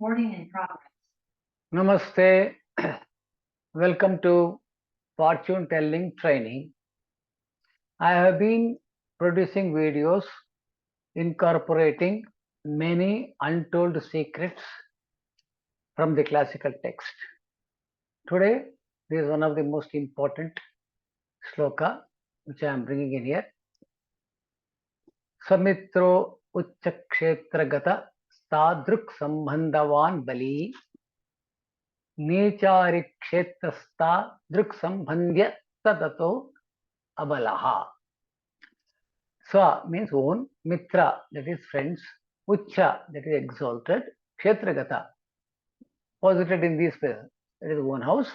Recording in progress. Namaste. Welcome to fortune telling training. I have been producing videos incorporating many untold secrets from the classical text. Today, this is one of the most important sloka which I am bringing in here. Samitro Uchakshetragata Stadruk Sambandhavan Bali Nechari Kshetrasta Druk Sambandhya Tadato Abalaha. Swa means own, Mitra that is friends, Ucha that is exalted, Kshetragata posited in these places, that is one house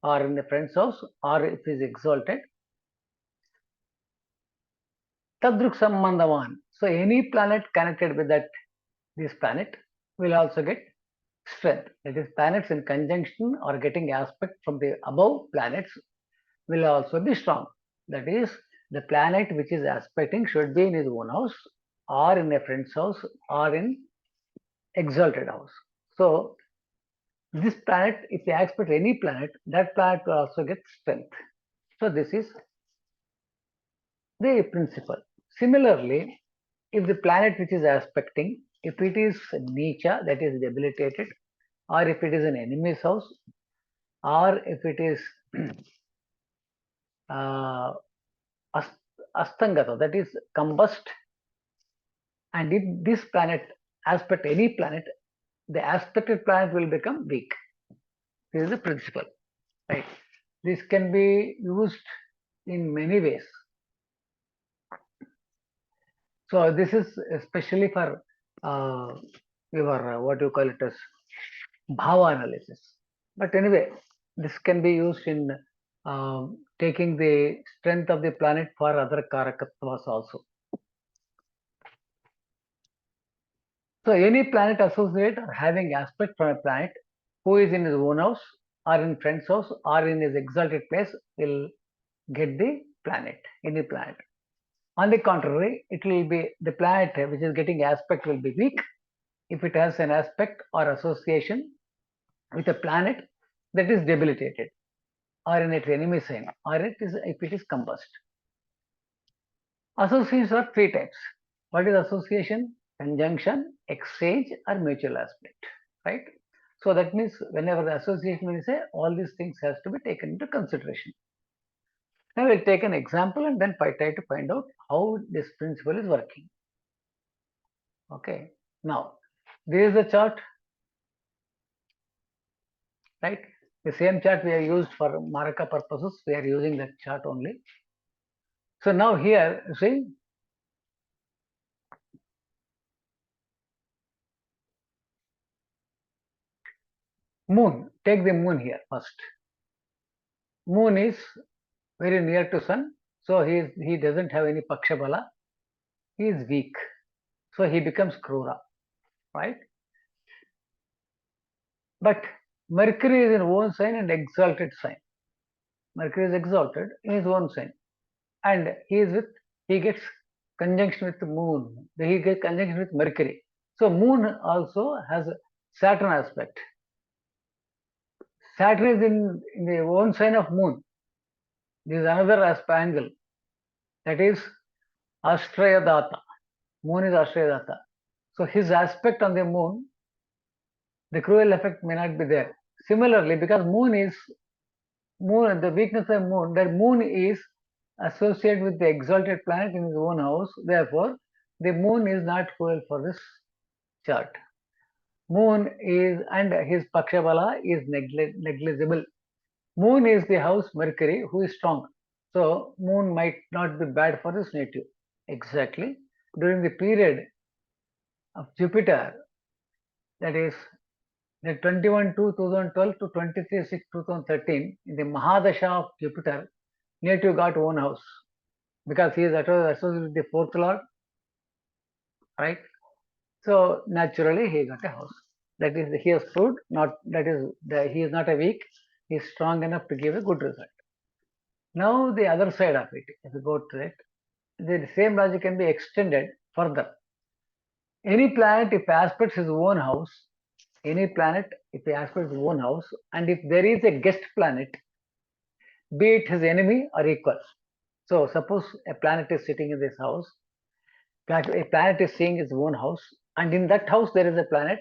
or in the friend's house or if it is exalted. Tadruk Sambandhavan. So any planet connected with this planet will also get strength. That is planets in conjunction or getting aspect from the above planets will also be strong. That is, the planet which is aspecting should be in his own house or in a friend's house or in exalted house. So this planet, if they aspect any planet, that planet will also get strength. So this is the principle. Similarly, if the planet which is aspecting, if it is Nicha, that is debilitated, or if it is an enemy's house, or if it is uh, Astangata, that is combust, and if this planet aspect any planet, the aspected planet will become weak. This is the principle, right? This can be used in many ways. So this is especially for your what you call it as bhava analysis. But anyway, this can be used in taking the strength of the planet for other karakattvas also. So any planet associate or having aspect from a planet who is in his own house or in friend's house or in his exalted place will get the planet, any planet. On the contrary, it will be the planet which is getting aspect will be weak if it has an aspect or association with a planet that is debilitated or in its enemy sign or it is if it is combust. Associations are three types. What is association? Conjunction, exchange, or mutual aspect, right? So that means whenever the association will say all these things has to be taken into consideration. Now we'll take an example and then try to find out how this principle is working. Okay. Now this is the chart, right? The same chart we have used for Maraka purposes. We are using that chart only. So now here, you see, moon. Take the moon here first. Moon is very near to sun, so he doesn't have any pakshabala. He is weak, so he becomes krura, right? But Mercury is in own sign and exalted sign. Mercury is exalted in his own sign, and he gets conjunction with the moon. He gets conjunction with Mercury. So moon also has a Saturn aspect. Saturn is in the own sign of moon. This is another angle. That is Astrayadata. Moon is Astrayadata. So his aspect on the moon, the cruel effect may not be there. Similarly, because the weakness of moon, that moon is associated with the exalted planet in his own house. Therefore, the moon is not cruel for this chart. Moon is and his pakshabala is negligible. Moon is the house Mercury who is strong. So moon might not be bad for this native. Exactly. During the period of Jupiter, that is the 21/2/2012 to 23/6/2013, in the Mahadasha of Jupiter, native got own house because he is associated with the fourth lord, right? So naturally he got a house. That is, he has proved not that is he is not a weak, he is strong enough to give a good result. Now the other side of it, if you go to it, the same logic can be extended further. Any planet, if aspects his own house, Any planet, if he aspects his own house, and if there is a guest planet, be it his enemy or equal. So suppose a planet is sitting in this house, a planet is seeing its own house, and in that house there is a planet,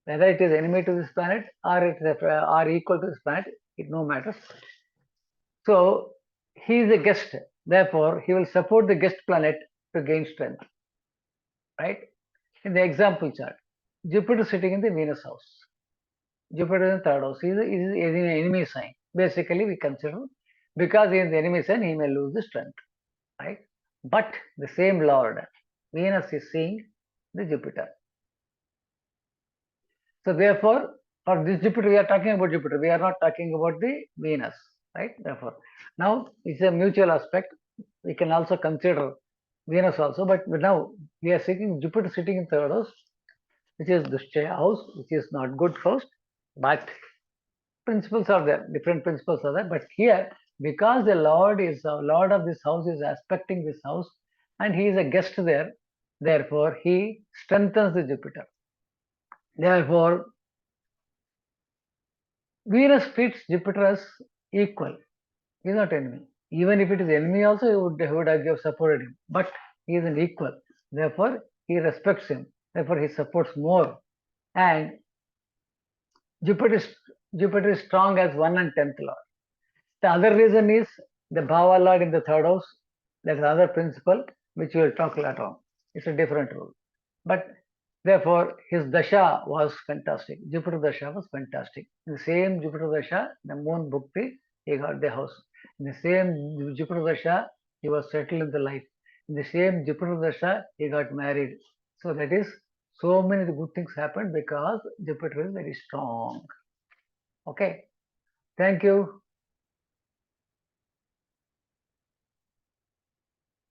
whether it is enemy to this planet or it is or equal to this planet, it no matters. So he is a guest, therefore he will support the guest planet to gain strength, right? In the example chart, Jupiter sitting in the Venus house. Jupiter is in third house. He is in an enemy sign. Basically, we consider because he is the enemy sign, he may lose the strength, right? But the same Lord, Venus is seeing the Jupiter. So therefore, for this Jupiter, we are talking about Jupiter. We are not talking about the Venus, right? Therefore, now it's a mutual aspect. We can also consider Venus also, but now we are seeing Jupiter sitting in third house, which is the house, which is not good first, but principles are there, different principles are there. But here, because the Lord is Lord of this house is aspecting this house, and he is a guest there, therefore he strengthens the Jupiter. Therefore, Venus treats Jupiter as equal. He is not enemy. Even if it is enemy, also he would have supported him. But he is an equal. Therefore, he respects him. Therefore, he supports more. And Jupiter is, Jupiter is strong as 1 and 10th Lord. The other reason is the Bhava Lord in the third house. That's another principle which we will talk later on. It's a different rule. But therefore, his Dasha was fantastic. Jupiter Dasha was fantastic. In the same Jupiter Dasha, the moon Bhukti, he got the house. In the same Jupiter Dasha, he was settled in the life. In the same Jupiter Dasha, he got married. So that is, so many good things happened because Jupiter is very strong. Okay. Thank you.